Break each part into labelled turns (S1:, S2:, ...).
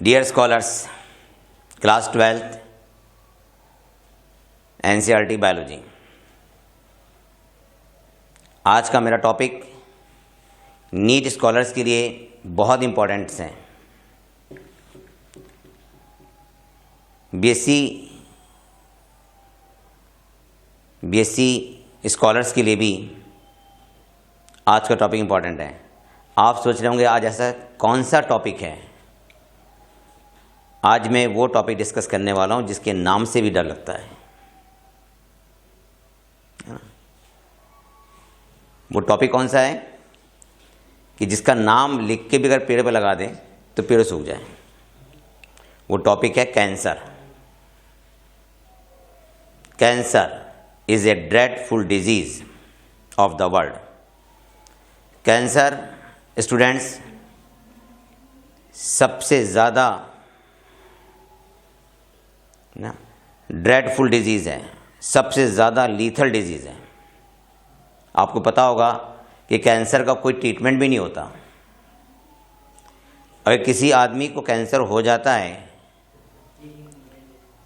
S1: Dear scholars, class 12th NCERT biology. आज का मेरा टॉपिक नीट स्कॉलर्स के लिए बहुत इम्पोर्टेंट है। बीएससी स्कॉलर्स के लिए भी आज का टॉपिक इम्पोर्टेंट है। आप सोच रहे होंगे आज ऐसा कौन सा टॉपिक है। आज मैं वो टॉपिक डिस्कस करने वाला हूं जिसके नाम से भी डर लगता है। वो टॉपिक कौन सा है कि जिसका नाम लिख के भी अगर पेड़ पर लगा दें तो पेड़ सूख जाए। वो टॉपिक है cancer. Cancer is a dreadful disease of the world. Cancer students सबसे ज़्यादा ड्रेडफुल डिजीज़ है, सबसे ज़्यादा लीथल डिजीज़ है। आपको पता होगा कि कैंसर का कोई ट्रीटमेंट भी नहीं होता। अगर किसी आदमी को कैंसर हो जाता है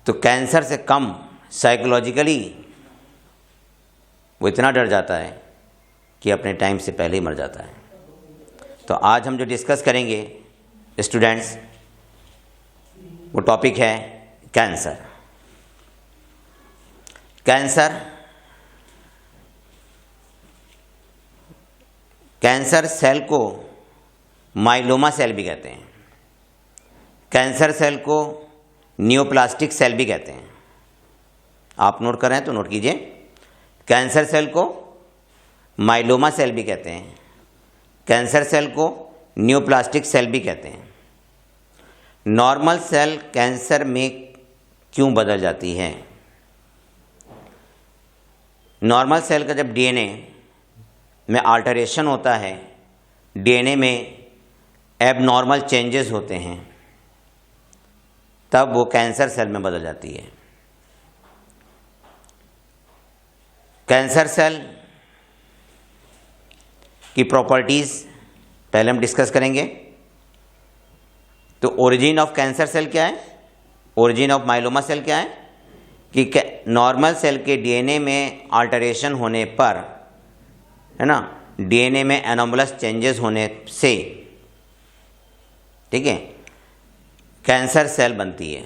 S1: तो कैंसर से कम साइकोलॉजिकली वो इतना डर जाता है कि अपने टाइम से पहले ही मर जाता है। तो आज हम जो डिस्कस करेंगे स्टूडेंट्स, वो टॉपिक है कैंसर। कैंसर सेल को माइलोमा सेल भी कहते हैं। कैंसर सेल को न्यूप्लास्टिक सेल भी कहते हैं। आप नोट कर रहे हैं तो नोट कीजिए। कैंसर सेल को माइलोमा सेल भी कहते हैं। कैंसर सेल को न्यूप्लास्टिक सेल भी कहते हैं। नॉर्मल सेल कैंसर में क्यों बदल जाती है? नॉर्मल सेल का जब डीएनए में अल्टरेशन होता है, डीएनए में एबनॉर्मल चेंजेस होते हैं, तब वो कैंसर सेल में बदल जाती है। कैंसर सेल की प्रॉपर्टीज़ पहले हम डिस्कस करेंगे। तो ओरिजिन ऑफ कैंसर सेल क्या है, ओरिजिन ऑफ माइलोमा सेल क्या है कि नॉर्मल सेल के डीएनए में अल्टरेशन होने पर, है ना, डीएनए में एनोमलस चेंजेस होने से, ठीक है, कैंसर सेल बनती है।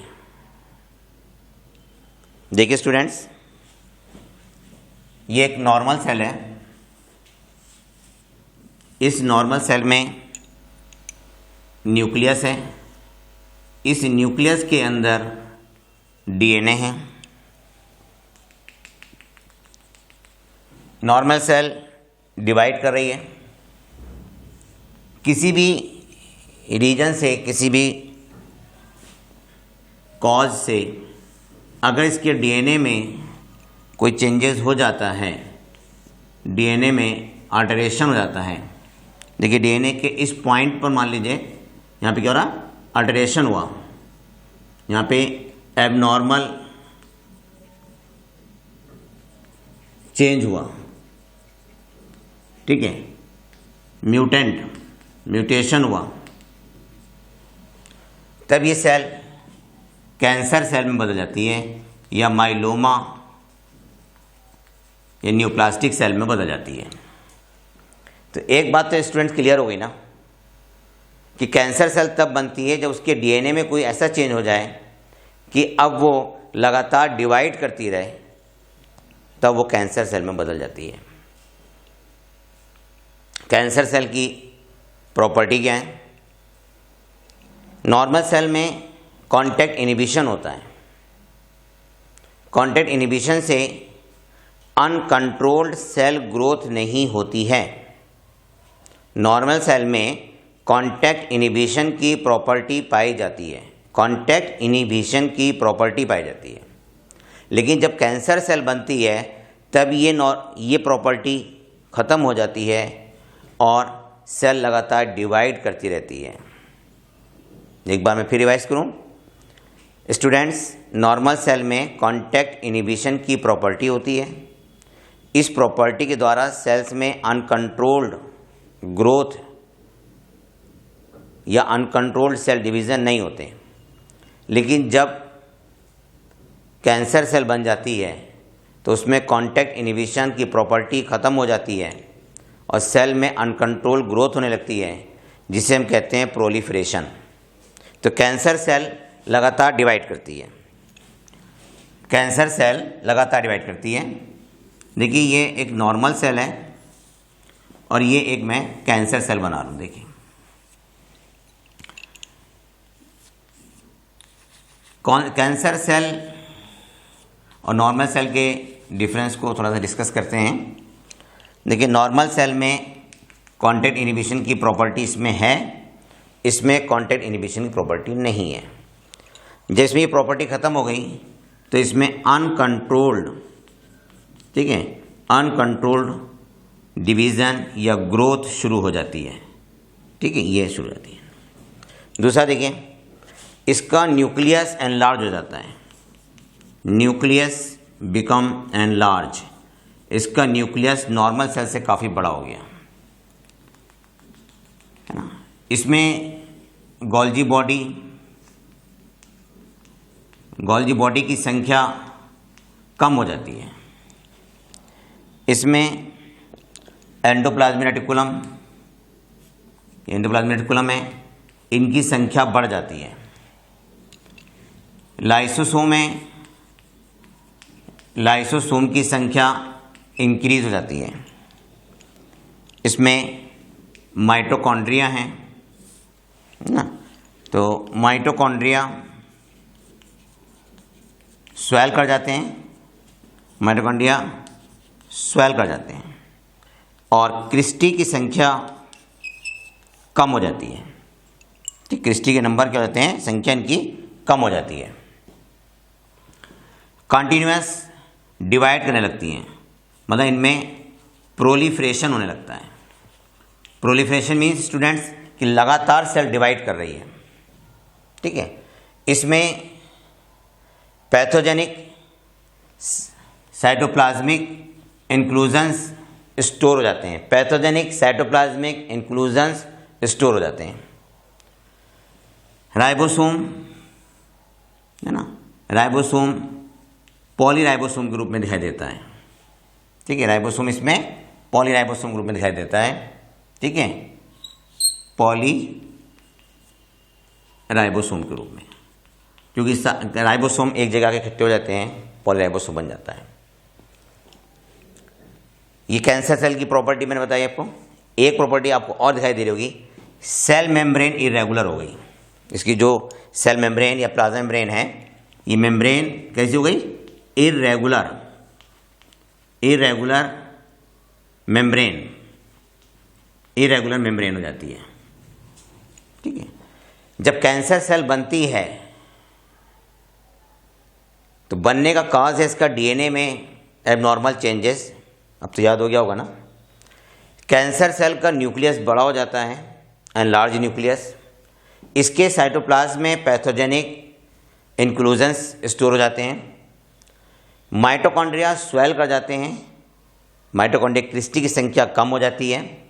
S1: देखिए स्टूडेंट्स, ये एक नॉर्मल सेल है। इस नॉर्मल सेल में न्यूक्लियस है। इस न्यूक्लियस के अंदर डीएनए है। नॉर्मल सेल डिवाइड कर रही है। किसी भी रीजन से, किसी भी कॉज से अगर इसके डीएनए में कोई चेंजेस हो जाता है, डीएनए में अल्टरेशन हो जाता है। देखिए डीएनए के इस पॉइंट पर मान लीजिए यहाँ पे क्या हो रहा, अल्टरेशन हुआ, यहाँ पे एबनॉर्मल चेंज हुआ, ठीक है, म्यूटेशन हुआ, तब ये सेल कैंसर सेल में बदल जाती है या माइलोमा या न्यूप्लास्टिक सेल में बदल जाती है। तो एक बात तो स्टूडेंट्स क्लियर हो गई ना कि कैंसर सेल तब बनती है जब उसके डीएनए में कोई ऐसा चेंज हो जाए कि अब वो लगातार डिवाइड करती रहे, तब वो कैंसर सेल में बदल जाती है। कैंसर सेल की प्रॉपर्टी क्या है? नॉर्मल सेल में कांटेक्ट इनहिबिशन होता है। कांटेक्ट इनहिबिशन से अनकंट्रोल्ड सेल ग्रोथ नहीं होती है। नॉर्मल सेल में कांटेक्ट इनहिबिशन की प्रॉपर्टी पाई जाती है। कांटेक्ट इनहिबिशन की प्रॉपर्टी पाई जाती है। लेकिन जब कैंसर सेल बनती है तब ये प्रॉपर्टी ख़त्म हो जाती है और सेल लगातार डिवाइड करती रहती है। एक बार मैं फिर रिवाइज करूं स्टूडेंट्स, नॉर्मल सेल में कांटेक्ट इनहिबिशन की प्रॉपर्टी होती है। इस प्रॉपर्टी के द्वारा सेल्स में अनकंट्रोल्ड ग्रोथ या अनकंट्रोल्ड सेल डिवीज़न नहीं होते। लेकिन जब कैंसर सेल बन जाती है तो उसमें कॉन्टैक्ट इनहिबिशन की प्रॉपर्टी ख़त्म हो जाती है और सेल में अनकंट्रोल ग्रोथ होने लगती है, जिसे हम कहते हैं प्रोलिफरेशन। तो कैंसर सेल लगातार डिवाइड करती है, कैंसर सेल लगातार डिवाइड करती है। देखिए ये एक नॉर्मल सेल है और ये एक मैं कैंसर सेल बना रहा हूँ। देखिए कैंसर सेल और नॉर्मल सेल के डिफरेंस को थोड़ा सा डिस्कस करते हैं। देखिए नॉर्मल सेल में कॉन्टैक्ट इनहिबिशन की प्रॉपर्टी इसमें है, इसमें कॉन्टैक्ट इनहिबिशन की प्रॉपर्टी नहीं है। जिसमें ये प्रॉपर्टी ख़त्म हो गई तो इसमें अनकंट्रोल्ड, ठीक है, अनकंट्रोल्ड डिवीज़न या ग्रोथ शुरू हो जाती है, ठीक है, ये शुरू हो जाती है। दूसरा देखिए, इसका न्यूक्लियस एनलार्ज हो जाता है, न्यूक्लियस बिकम एनलार्ज, इसका न्यूक्लियस नॉर्मल सेल से काफ़ी बड़ा हो गया, है ना। इसमें गोल्जी बॉडी की संख्या कम हो जाती है। इसमें एंडोप्लाज्मिक रेटिकुलम है, इनकी संख्या बढ़ जाती है। लाइसोसोम की संख्या इंक्रीज हो जाती है। इसमें माइटोकॉन्ड्रिया हैं ना, तो माइटोकॉन्ड्रिया स्वेल कर जाते हैं, और क्रिस्टी की संख्या कम हो जाती है। ठीक, क्रिस्टी के नंबर क्या होते हैं, संख्या इनकी कम हो जाती है। कंटिन्यूअस डिवाइड करने लगती हैं, मतलब इनमें प्रोलिफरेशन होने लगता है। प्रोलिफरेशन मीन्स स्टूडेंट्स कि लगातार सेल डिवाइड कर रही है, ठीक है। इसमें पैथोजेनिक साइटोप्लाज्मिक इंक्लूजन्स स्टोर हो जाते हैं, पैथोजेनिक साइटोप्लाज्मिक इंक्लूजन्स स्टोर हो जाते हैं। राइबोसोम, है ना, राइबोसोम पॉलीराइबोसोम के रूप में दिखाई देता है, ठीक है। राइबोसोम इसमें पॉलीराइबोसोम के रूप में दिखाई देता है, ठीक है, पॉलीराइबोसोम के रूप में, क्योंकि राइबोसोम एक जगह के इकट्ठे हो जाते हैं, पॉलीराइबोसोम बन जाता है। ये कैंसर सेल की प्रॉपर्टी मैंने बताई आपको। एक प्रॉपर्टी आपको और दिखाई दे रही होगी, सेल मेम्ब्रेन इरेगुलर हो गई। इसकी जो सेल मेम्ब्रेन या प्लाज्मा मेम्ब्रेन है, ये मेम्ब्रेन कैसी हो गई, इरेगुलर मेम्ब्रेन हो जाती है, ठीक है। जब कैंसर सेल बनती है तो बनने का काज है इसका डीएनए में एबनॉर्मल चेंजेस। अब तो याद हो गया होगा ना, कैंसर सेल का न्यूक्लियस बड़ा हो जाता है, एनलार्ज न्यूक्लियस। इसके साइटोप्लाज्म में पैथोजेनिक इंक्लूजन्स स्टोर हो जाते हैं। माइटोकॉन्ड्रिया स्वेल कर जाते हैं, माइटोकॉन्ड्रिया क्रिस्टी की संख्या कम हो जाती है,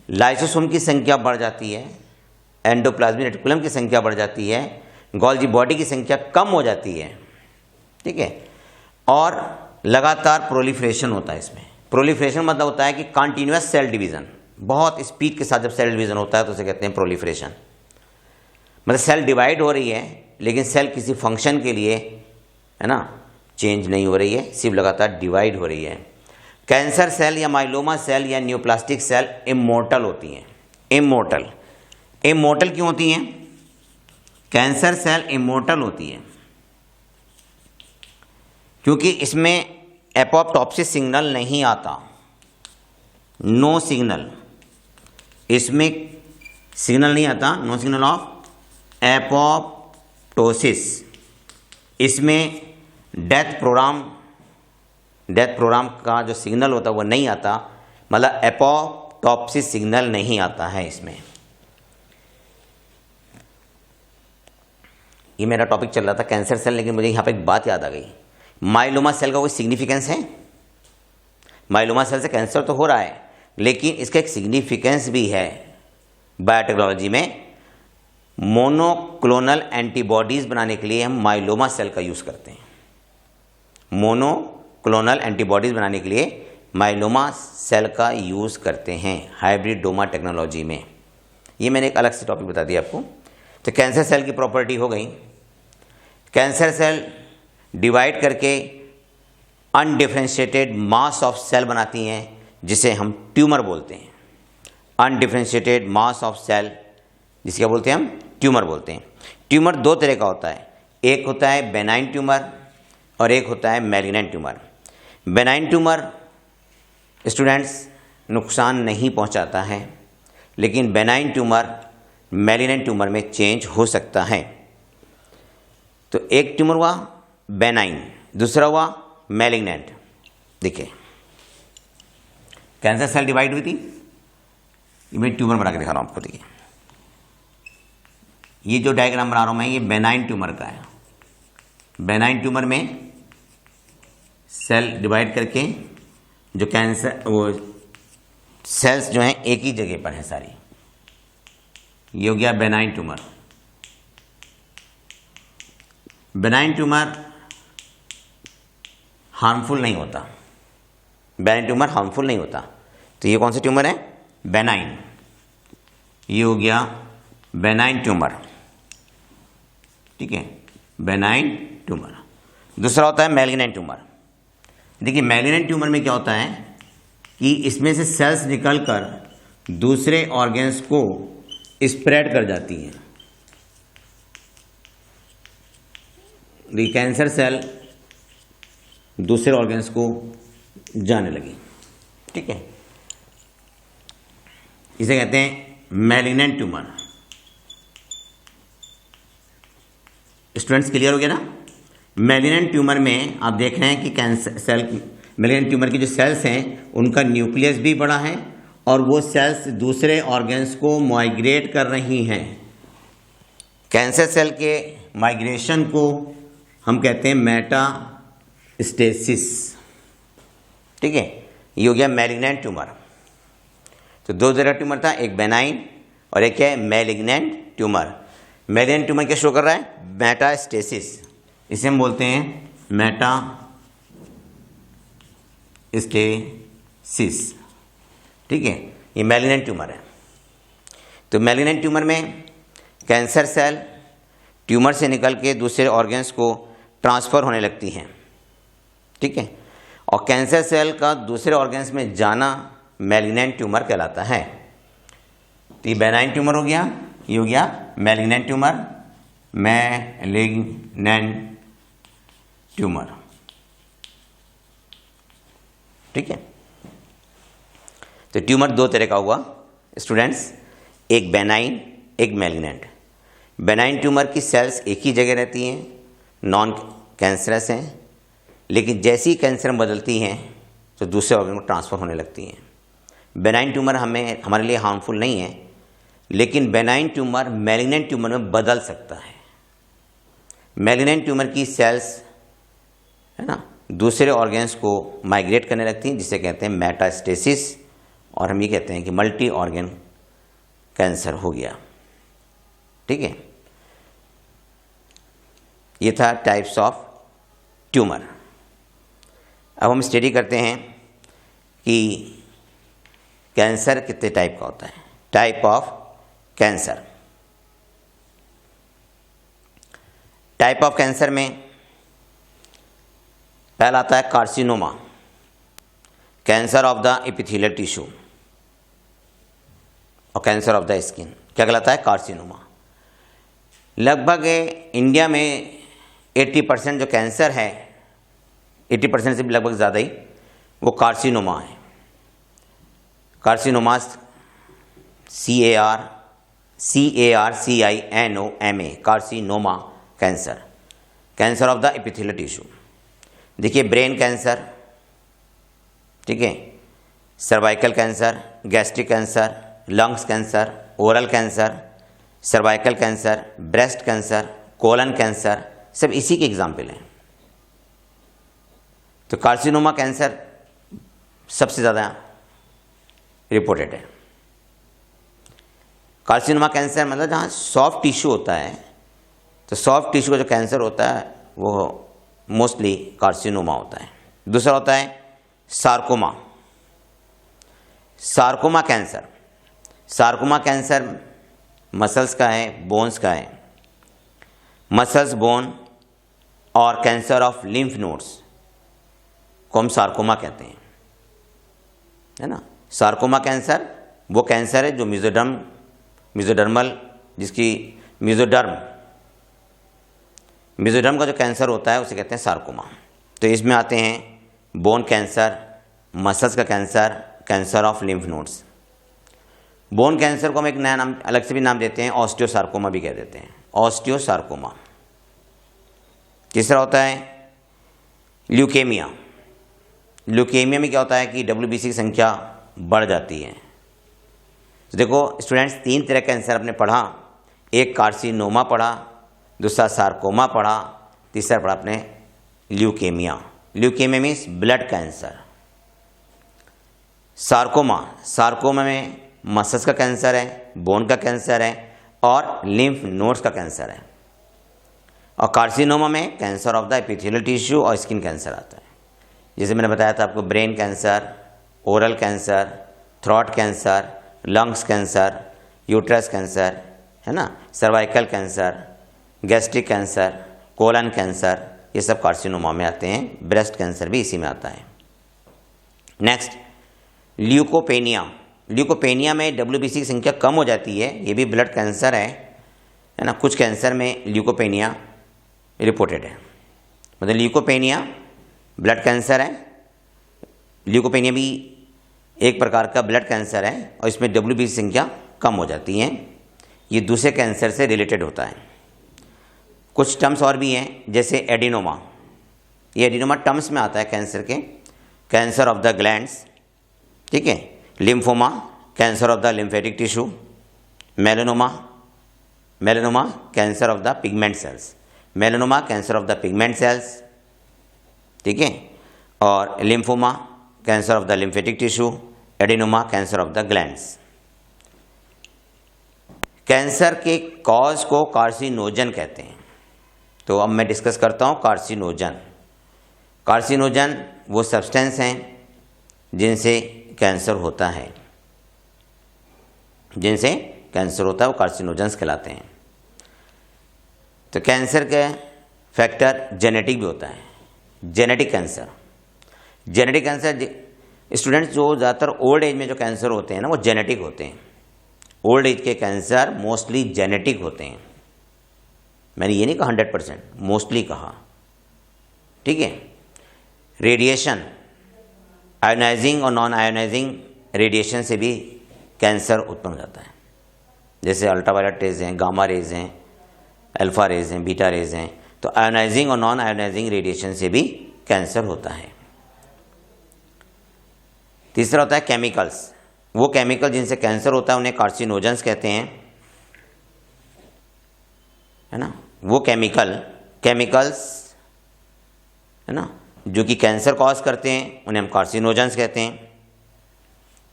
S1: लाइसोसोम की संख्या बढ़ जाती है, एंडोप्लाज्मिक रेटिकुलम की संख्या बढ़ जाती है, गोल्जी बॉडी की संख्या कम हो जाती है, ठीक है। और लगातार प्रोलिफरेशन होता है। इसमें प्रोलिफरेशन मतलब होता है कि कंटिन्यूअस सेल डिवीज़न, बहुत स्पीड के साथ जब सेल डिवीज़न होता है तो उसे कहते हैं प्रोलिफरेशन। मतलब सेल डिवाइड हो रही है लेकिन सेल किसी फंक्शन के लिए, है ना, चेंज नहीं हो रही है, सिर्फ लगातार डिवाइड हो रही है। कैंसर सेल या माइलोमा सेल या न्यूप्लास्टिक सेल इमोर्टल होती हैं। इमोर्टल क्यों होती हैं? कैंसर सेल इमोर्टल होती है क्योंकि इसमें एपोप्टोसिस सिग्नल नहीं आता, नो सिग्नल, इसमें सिग्नल नहीं आता, नो सिग्नल ऑफ एपोप्टोसिस। इसमें डेथ प्रोग्राम का जो सिग्नल होता है वो नहीं आता, मतलब एपोप्टोसिस सिग्नल नहीं आता है इसमें। ये मेरा टॉपिक चल रहा था कैंसर सेल, लेकिन मुझे यहाँ पे एक बात याद आ गई। माइलोमा सेल का कोई सिग्निफिकेंस है? माइलोमा सेल से कैंसर तो हो रहा है लेकिन इसका एक सिग्निफिकेंस भी है बायोटेक्नोलॉजी में। मोनोक्लोनल एंटीबॉडीज़ बनाने के लिए हम माइलोमा सेल का यूज़ करते हैं। मोनोक्लोनल एंटीबॉडीज़ बनाने के लिए माइलोमा सेल का यूज़ करते हैं हाइब्रिडोमा टेक्नोलॉजी में। ये मैंने एक अलग से टॉपिक बता दिया आपको। तो कैंसर सेल की प्रॉपर्टी हो गई। कैंसर सेल डिवाइड करके अनडिफरेंशिएटेड मास ऑफ सेल बनाती हैं जिसे हम ट्यूमर बोलते हैं। अनडिफरेंशिएटेड मास ऑफ सेल जिसे क्या बोलते हैं हम? ट्यूमर बोलते हैं। ट्यूमर दो तरह का होता है, एक होता है बेनाइन ट्यूमर और एक होता है malignant tumour. Benign tumour students नुकसान नहीं पहुंचाता है, लेकिन बेनाइन ट्यूमर मैलिग्नेंट ट्यूमर में चेंज हो सकता है। तो एक ट्यूमर हुआ बेनाइन, दूसरा हुआ मैलिग्नेंट। देखिए कैंसर सेल डिवाइड हुई थी, मैं ट्यूमर बना के दिखा रहा हूं आपको। देखिए ये जो डायग्राम बना रहा हूं मैं, ये बेनाइन ट्यूमर का है। बेनाइन ट्यूमर में सेल डिवाइड करके जो कैंसर वो सेल्स जो हैं एक ही जगह पर है सारी, ये हो गया benign tumour. Benign tumour harmful नहीं होता, बेनाइन ट्यूमर हार्मफुल नहीं होता। तो ये कौन सा ट्यूमर है? बेनाइन। ये हो गया बेनाइन ट्यूमर, ठीक है, बेनाइन ट्यूमर। दूसरा होता है मैलिग्नेंट ट्यूमर। देखिए मैलिग्नेंट ट्यूमर में क्या होता है कि इसमें से सेल्स निकलकर दूसरे ऑर्गन्स को स्प्रेड कर जाती हैं। दी कैंसर सेल दूसरे ऑर्गन्स को जाने लगी, ठीक है, इसे कहते हैं मैलिग्नेंट ट्यूमर। स्टूडेंट्स क्लियर हो गया ना? मैलिग्नेंट ट्यूमर में आप देख रहे हैं कि कैंसर सेल, मैलिग्नेंट ट्यूमर की जो सेल्स हैं उनका न्यूक्लियस भी बड़ा है और वो सेल्स दूसरे ऑर्गन्स को माइग्रेट कर रही हैं। कैंसर सेल के माइग्रेशन को हम कहते हैं मेटास्टेसिस, ठीक है। ये हो गया मैलिग्नेंट ट्यूमर। तो दो तरह का ट्यूमर था, एक बेनाइन और एक है मैलिग्नेंट ट्यूमर। मैलिग्नेंट ट्यूमर क्या शो कर रहा है? मेटास्टेसिस, इसे हम बोलते हैं मेटास्टेसिस, ठीक है। ये मैलिग्नेंट ट्यूमर है। तो मैलिग्नेंट ट्यूमर में कैंसर सेल ट्यूमर से निकल के दूसरे ऑर्गन्स को ट्रांसफ़र होने लगती हैं, ठीक है, और कैंसर सेल का दूसरे ऑर्गन्स में जाना मैलिग्नेंट ट्यूमर कहलाता है। तो ये बेनाइन ट्यूमर हो गया, ये हो गया मैलिग्नेंट ट्यूमर, मैलिग्नेंट ट्यूमर, ठीक है। तो ट्यूमर दो तरह का हुआ स्टूडेंट्स, एक बेनाइन एक मैलिग्नेंट। बेनाइन ट्यूमर की सेल्स एक ही जगह रहती हैं, नॉन कैंसरस हैं, लेकिन जैसी ही कैंसर बदलती हैं तो दूसरे ऑर्गन को ट्रांसफ़र होने लगती हैं। बेनाइन ट्यूमर हमारे लिए हार्मफुल नहीं है, लेकिन बेनाइन ट्यूमर मैलिग्नेंट ट्यूमर में बदल सकता है। मैलिग्नेंट ट्यूमर की सेल्स है ना दूसरे ऑर्गन्स को माइग्रेट करने लगती हैं, जिसे कहते हैं मेटास्टेसिस, और हम ये कहते हैं कि मल्टी ऑर्गन कैंसर हो गया, ठीक है। ये था टाइप्स ऑफ ट्यूमर। अब हम स्टडी करते हैं कि कैंसर कितने टाइप का होता है। Type of cancer. Type of cancer में पहला आता है carcinoma, cancer of the epithelial tissue, और कैंसर ऑफ द स्किन क्या कहलाता है? कार्सिनोमा। लगभग इंडिया में 80% जो कैंसर है, 80% से भी लगभग ज़्यादा ही, वो कार्सिनोमा है। Carcinomas CARCINOMA, carcinoma cancer, cancer of the epithelial tissue. देखिए ब्रेन कैंसर, ठीक है, cervical cancer, gastric cancer, lungs cancer, oral cancer, cervical cancer, breast cancer, colon cancer, सब इसी के एग्जाम्पल हैं। तो कार्सिनोमा कैंसर सबसे ज़्यादा रिपोर्टेड है। कार्सिनोमा कैंसर मतलब जहाँ सॉफ्ट टिश्यू होता है, तो सॉफ्ट टिश्यू का जो कैंसर होता है वो मोस्टली कार्सिनोमा होता है। दूसरा होता है sarcoma. Sarcoma cancer, sarcoma cancer muscles का है, बोन्स का है, मसल्स, बोन और कैंसर ऑफ लिम्फ नोड्स को हम सार्कोमा कहते हैं, है ना। सार्कोमा कैंसर वो कैंसर है जो मिजोडर्मल, जिसकी मिजोडर्म का जो कैंसर होता है उसे कहते हैं सार्कोमा। तो इसमें आते हैं बोन कैंसर, मसल्स का cancer, cancer of lymph nodes. Bone cancer को हम एक नया नाम, अलग से भी नाम देते हैं, ऑस्टियोसार्कोमा भी कह देते हैं, ऑस्टियोसार्कोमा। तीसरा होता है ल्यूकेमिया। ल्यूकेमिया में क्या होता है कि WBC की संख्या बढ़ जाती है। तो देखो स्टूडेंट्स, 3 तरह कैंसर आपने पढ़ा, एक कार्सिनोमा पढ़ा, दूसरा सार्कोमा पढ़ा, तीसरा पढ़ा आपने leukaemia. Leukaemia means blood cancer. Sarcoma में मसल्स का कैंसर है, बोन का कैंसर है और लिम्फ नोड्स का कैंसर है। और कार्सिनोमा में cancer of the epithelial tissue और स्किन कैंसर आता है। जैसे मैंने बताया था आपको, brain cancer, oral cancer, throat cancer, lungs cancer, uterus cancer, है ना, cervical cancer, gastric cancer, colon cancer, ये सब कार्सिनोमा में आते हैं। ब्रेस्ट कैंसर भी इसी में आता है। Next leukopenia. ल्यूकोपेनिया में WBC की संख्या कम हो जाती है, ये भी ब्लड कैंसर है ना। कुछ कैंसर में ल्यूकोपेनिया रिपोर्टेड है, मतलब ल्यूकोपेनिया ब्लड कैंसर है। ल्यूकोपेनिया भी एक प्रकार का ब्लड कैंसर है और इसमें WBC संख्या कम हो जाती है। ये दूसरे कैंसर से रिलेटेड होता है। कुछ टर्म्स और भी हैं, जैसे एडिनोमा। ये एडिनोमा टर्म्स में आता है कैंसर के, कैंसर ऑफ द ग्लैंड्स, ठीक है। Lymphoma, cancer of the lymphatic tissue. Melanoma cancer of the pigment cells. Melanoma cancer of the pigment cells, ठीक है। और lymphoma cancer of the lymphatic tissue, adenoma cancer of the glands. Cancer के cause को carcinogen कहते हैं। तो अब मैं डिस्कस करता हूँ कार्सिनोजन। कार्सिनोजन वो सब्सटेंस हैं जिनसे कैंसर होता है, वो कार्सिनोजेंस कहलाते हैं। तो कैंसर का फैक्टर जेनेटिक भी होता है, जेनेटिक कैंसर स्टूडेंट्स जो ज़्यादातर ओल्ड एज में जो कैंसर होते हैं ना, वो जेनेटिक होते हैं। ओल्ड एज के कैंसर मोस्टली जेनेटिक होते हैं। मैंने ये नहीं कहा 100%, मोस्टली कहा, ठीक है। रेडिएशन, आयोनाइजिंग और नॉन आयोनाइजिंग रेडिएशन से भी कैंसर उत्पन्न हो जाता है। जैसे अल्ट्रावायलेट रेज हैं, गामा रेज हैं, अल्फा रेज हैं, बीटा रेज हैं। तो आयोनाइजिंग और नॉन आयोनाइजिंग रेडिएशन से भी कैंसर होता है। तीसरा होता है केमिकल्स। वो केमिकल जिनसे कैंसर होता है उन्हें कार्सिनोजेंस कहते हैं, है ना। वो केमिकल्स है ना जो कि कैंसर कॉज करते हैं उन्हें हम कार्सिनोजेंस कहते हैं।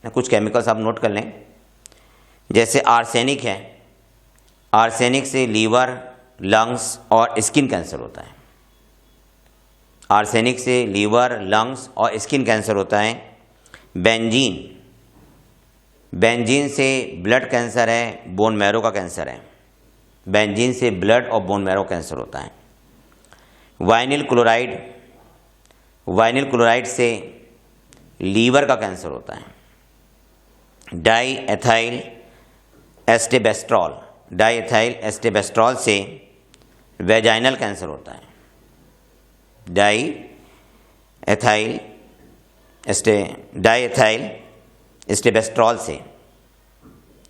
S1: कुछ केमिकल्स आप नोट कर लें, जैसे आर्सेनिक है। आर्सेनिक से लीवर, लंग्स और स्किन कैंसर होता है। आर्सेनिक से लीवर, लंग्स और स्किन कैंसर होता है। बेंजीन से ब्लड कैंसर है, बोन मैरो का कैंसर है। बेंजीन से ब्लड और बोन मैरो कैंसर होता है। वाइनिल क्लोराइड से लीवर का कैंसर होता है। डाई एथाइल एस्टेबेस्ट्रॉल से वेजाइनल कैंसर होता है। डाई एथाइल एस्टेबेस्ट्रॉल से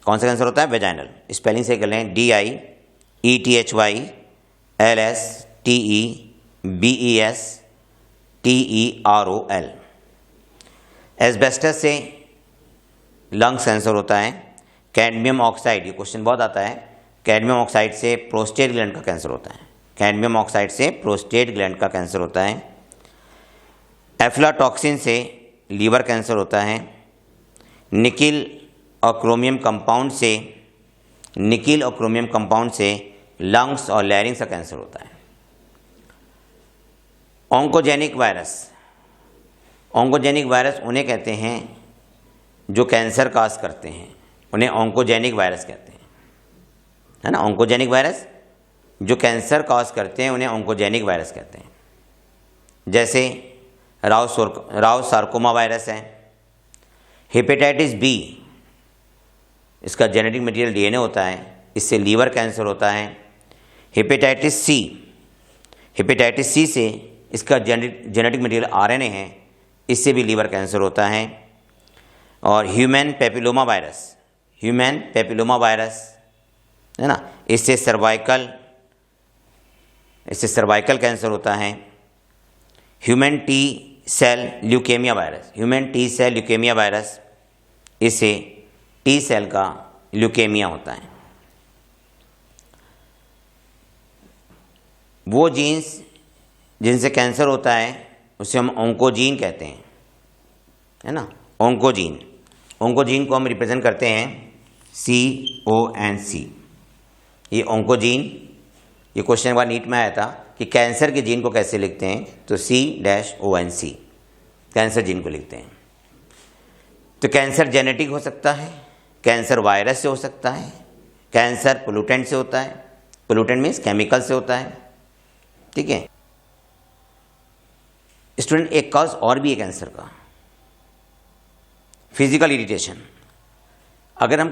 S1: कौन सा कैंसर होता है? वेजाइनल। स्पेलिंग से कर लें, DIETHYLSTEBESTEROL। एस्बेस्टस से लंग्स कैंसर होता है। कैडमियम ऑक्साइड, ये क्वेश्चन बहुत आता है, कैडमियम ऑक्साइड से प्रोस्टेट ग्लैंड का कैंसर होता है। कैडमियम ऑक्साइड से प्रोस्टेट ग्लैंड का कैंसर होता है। एफ्लाटॉक्सिन से लीवर कैंसर होता है। निकिल और क्रोमियम कंपाउंड से निकिल और क्रोमियम कंपाउंड से लंग्स और लैरिंग्स का कैंसर होता है। ऑन्कोजेनिक वायरस, ऑन्कोजेनिक वायरस उन्हें कहते हैं जो कैंसर काज करते हैं, उन्हें ऑन्कोजेनिक वायरस कहते हैं, है ना। ऑन्कोजेनिक वायरस जो कैंसर काज करते हैं उन्हें ऑन्कोजेनिक वायरस कहते हैं। जैसे राव सार्कोमा वायरस है। हेपेटाइटिस बी, इसका जेनेटिक मटेरियल डीएनए होता है, इससे लीवर कैंसर होता है। हेपेटाइटिस सी से इसका जेनेटिक मटेरियल आरएनए है, इससे भी लीवर कैंसर होता है। और ह्यूमन पेपिलोमा वायरस है ना, इससे सर्वाइकल कैंसर होता है। Human T cell leukaemia virus, इससे टी सेल का ल्यूकेमिया होता है। वो जीन्स जिनसे कैंसर होता है उसे हम ऑन्कोजीन कहते हैं, है ना। ऑन्कोजीन को हम रिप्रेजेंट करते हैं CONC। ये ऑन्कोजीन, ये क्वेश्चन एक बार नीट में आया था कि कैंसर के जीन को कैसे लिखते हैं, तो C-ONC कैंसर जीन को लिखते हैं। तो कैंसर जेनेटिक हो सकता है, कैंसर वायरस से हो सकता है, कैंसर पोल्यूटेंट से होता है, पोल्यूटेंट मीन्स केमिकल से होता है, ठीक है स्टूडेंट। एक कॉज और भी है कैंसर का, फिजिकल इरिटेशन। अगर हम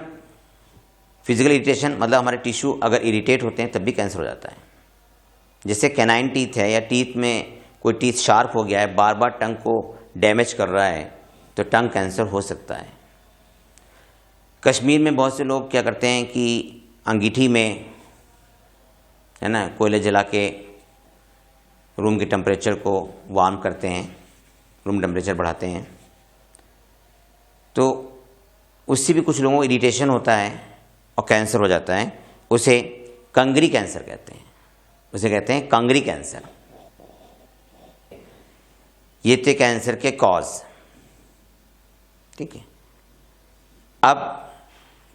S1: फिजिकल इरिटेशन मतलब हमारे टिश्यू अगर इरिटेट होते हैं तब भी कैंसर हो जाता है। जैसे कैनाइन टीथ है या टीथ में कोई टीथ शार्प हो गया है, बार बार टंग को डैमेज कर रहा है, तो टंग कैंसर हो सकता है। कश्मीर में बहुत से लोग क्या करते हैं कि अंगीठी में, है ना, कोयले जला के रूम के टेम्परेचर को वार्म करते हैं, रूम टेम्परेचर बढ़ाते हैं, तो उससे भी कुछ लोगों को इरिटेशन होता है और कैंसर हो जाता है। उसे कंगरी कैंसर कहते हैं, कंगरी कैंसर। ये थे कैंसर के कॉज, ठीक है। अब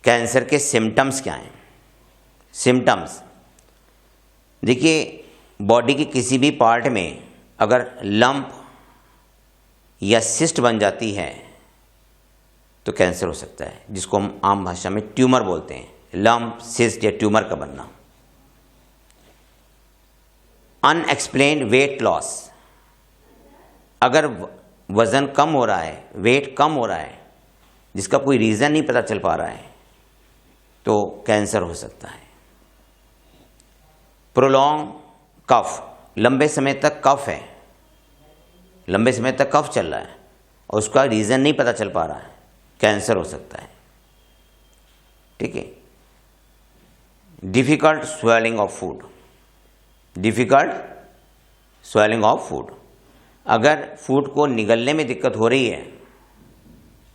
S1: कैंसर के सिम्टम्स क्या हैं? सिम्टम्स देखिए, बॉडी के किसी भी पार्ट में अगर लंप या सिस्ट बन जाती है तो कैंसर हो सकता है, जिसको हम आम भाषा में ट्यूमर बोलते हैं। लंप, सिस्ट या ट्यूमर का बनना। अनएक्सप्लेन्ड वेट लॉस, अगर वज़न कम हो रहा है, वेट कम हो रहा है, जिसका कोई रीज़न नहीं पता चल पा रहा है, तो कैंसर हो सकता है। प्रोलॉन्ग कफ, लंबे समय तक कफ है, लंबे समय तक कफ चल रहा है और उसका रीज़न नहीं पता चल पा रहा है, कैंसर हो सकता है, ठीक है। डिफ़िकल्ट स्वेलिंग ऑफ फूड, अगर फूड को निगलने में दिक्कत हो रही है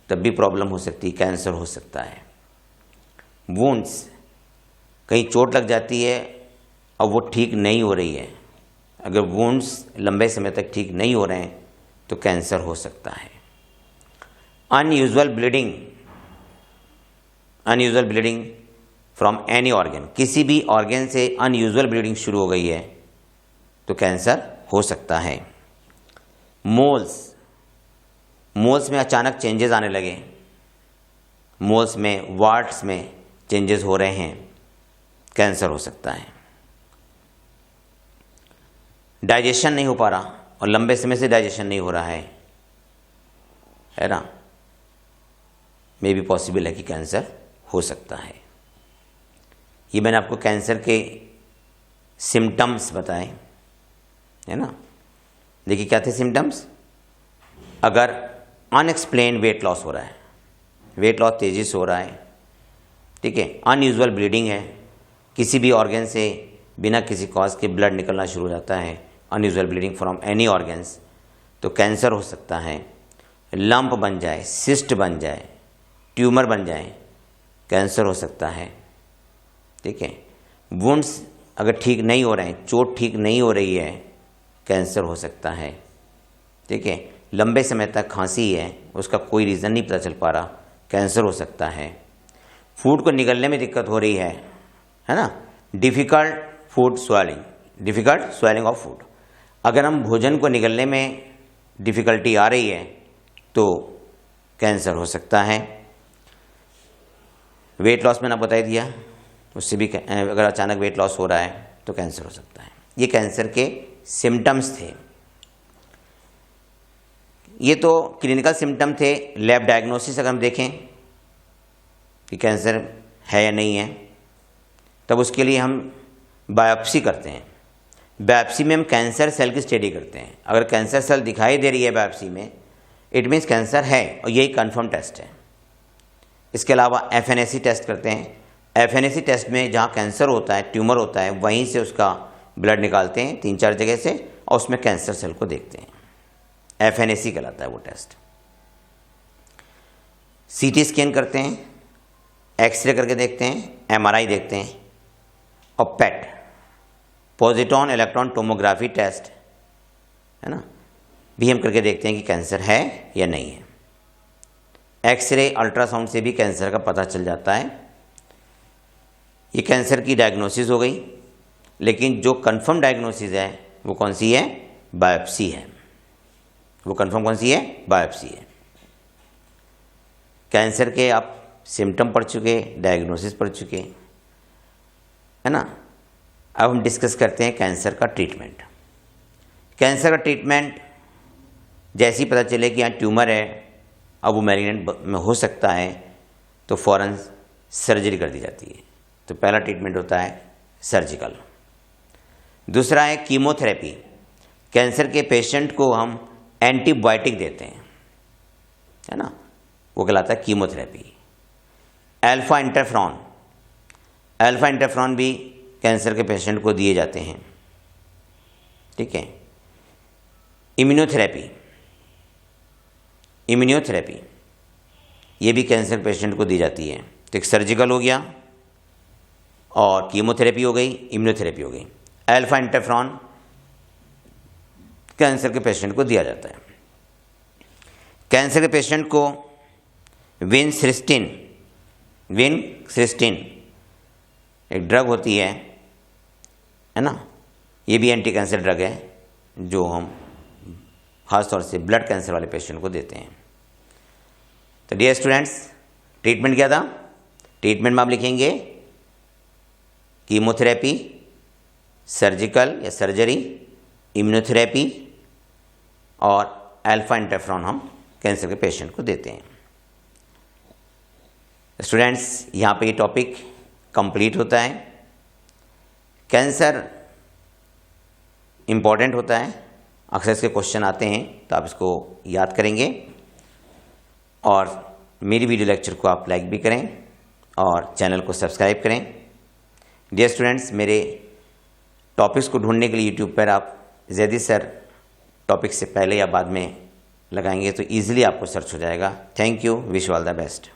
S1: तब भी प्रॉब्लम हो सकती है, कैंसर हो सकता है। वुंड्स, कहीं चोट लग जाती है और वो ठीक नहीं हो रही है, अगर वुंड्स लंबे समय तक ठीक नहीं हो रहे हैं तो कैंसर हो सकता है। Unusual bleeding from any organ, किसी भी ऑर्गन से अनयूजुअल ब्लीडिंग शुरू हो गई है तो कैंसर हो सकता है। मोल्स में अचानक चेंजेस आने लगे, मोल्स में, वार्ट्स में चेंजेस हो रहे हैं, कैंसर हो सकता है। डाइजेशन नहीं हो पा रहा और लंबे समय से डाइजेशन नहीं हो रहा है ना, मे भी पॉसिबल है कि कैंसर हो सकता है। ये मैंने आपको कैंसर के सिम्टम्स बताए, है ना। देखिए क्या थे सिम्टम्स? अगर अनएक्सप्लेन्ड वेट लॉस हो रहा है, वेट लॉस तेज़ी से हो रहा है, ठीक है। अनयूजुअल ब्लीडिंग है, किसी भी ऑर्गन से बिना किसी कॉज के ब्लड निकलना शुरू हो जाता है, unusual bleeding from any organs, तो कैंसर हो सकता है। लंप बन जाए, सिस्ट बन जाए, ट्यूमर बन जाए, कैंसर हो सकता है, ठीक है। वुंड्स अगर ठीक नहीं हो रहे हैं, चोट ठीक नहीं हो रही है, कैंसर हो सकता है, ठीक है। लंबे समय तक खांसी है, उसका कोई रीज़न नहीं पता चल पा रहा, कैंसर हो सकता है। फूड को निगलने में दिक्कत हो रही है ना, difficult food swelling, difficult swelling of food. अगर हम भोजन को निगलने में डिफ़िकल्टी आ रही है तो कैंसर हो सकता है। वेट लॉस मैंने बता दिया, उससे भी अगर अचानक वेट लॉस हो रहा है तो कैंसर हो सकता है। ये कैंसर के सिम्टम्स थे। ये तो क्लिनिकल सिम्टम थे। लैब डायग्नोसिस अगर हम देखें कि कैंसर है या नहीं है, तब उसके लिए हम बायोप्सी करते हैं। बायोप्सी में हम कैंसर सेल की स्टडी करते हैं। अगर कैंसर सेल दिखाई दे रही है बायोप्सी में, इट मीन्स कैंसर है, और यही कन्फर्म टेस्ट है। इसके अलावा FNAC टेस्ट करते हैं। FNAC टेस्ट में जहाँ कैंसर होता है, ट्यूमर होता है, वहीं से उसका ब्लड निकालते हैं 3-4 जगह से, और उसमें कैंसर सेल को देखते हैं। FNAC कहलाता है वो टेस्ट। CT स्कैन करते हैं, एक्सरे करके देखते हैं, MRI देखते हैं, और PET positron electron tomography test है ना, भी हम करके देखते हैं कि कैंसर है या नहीं है। एक्सरे अल्ट्रासाउंड से भी कैंसर का पता चल जाता है। ये कैंसर की डायग्नोसिस हो गई, लेकिन जो कंफर्म डायग्नोसिस है वो कौन सी है? बायोप्सी है। वो कंफर्म कौन सी है? बायोप्सी है। कैंसर के आप सिम्टम पढ़ चुके, डायग्नोसिस पढ़ चुके, है ना। अब हम डिस्कस करते हैं कैंसर का ट्रीटमेंट। कैंसर का ट्रीटमेंट जैसे ही पता चले कि यहाँ ट्यूमर है, अब वो मैलिग्नेंट में हो सकता है, तो फ़ौरन सर्जरी कर दी जाती है। तो पहला ट्रीटमेंट होता है सर्जिकल। दूसरा है कीमोथेरेपी। कैंसर के पेशेंट को हम एंटीबायोटिक देते हैं, है ना, वो कहलाता है कीमोथेरेपी। अल्फा इंटरफेरॉन भी कैंसर के पेशेंट को दिए जाते हैं, ठीक है। इम्यूनोथेरेपी ये भी कैंसर पेशेंट को दी जाती है। तो एक सर्जिकल हो गया, और कीमोथेरेपी हो गई, इम्यूनोथेरेपी हो गई। अल्फा इंटरफेरॉन कैंसर के पेशेंट को दिया जाता है। कैंसर के पेशेंट को विनसिस्टिन एक ड्रग होती है ना, ये भी एंटी कैंसर ड्रग है, जो हम ख़ासतौर से ब्लड कैंसर वाले पेशेंट को देते हैं। तो डियर स्टूडेंट्स, ट्रीटमेंट क्या था? ट्रीटमेंट में आप लिखेंगे कीमोथेरेपी, सर्जिकल या सर्जरी, इम्यूनोथेरेपी, और अल्फा इंटरफेरॉन हम कैंसर के पेशेंट को देते हैं। स्टूडेंट्स, यहाँ पे ये टॉपिक कंप्लीट होता है। कैंसर इम्पॉर्टेंट होता है, अक्सर इसके क्वेश्चन आते हैं, तो आप इसको याद करेंगे। और मेरी वीडियो लेक्चर को आप लाइक भी करें और चैनल को सब्सक्राइब करें। डियर स्टूडेंट्स, मेरे टॉपिक्स को ढूंढने के लिए यूट्यूब पर आप जैदी सर टॉपिक से पहले या बाद में लगाएंगे तो ईजिली आपको सर्च हो जाएगा। Thank you, wish all the best.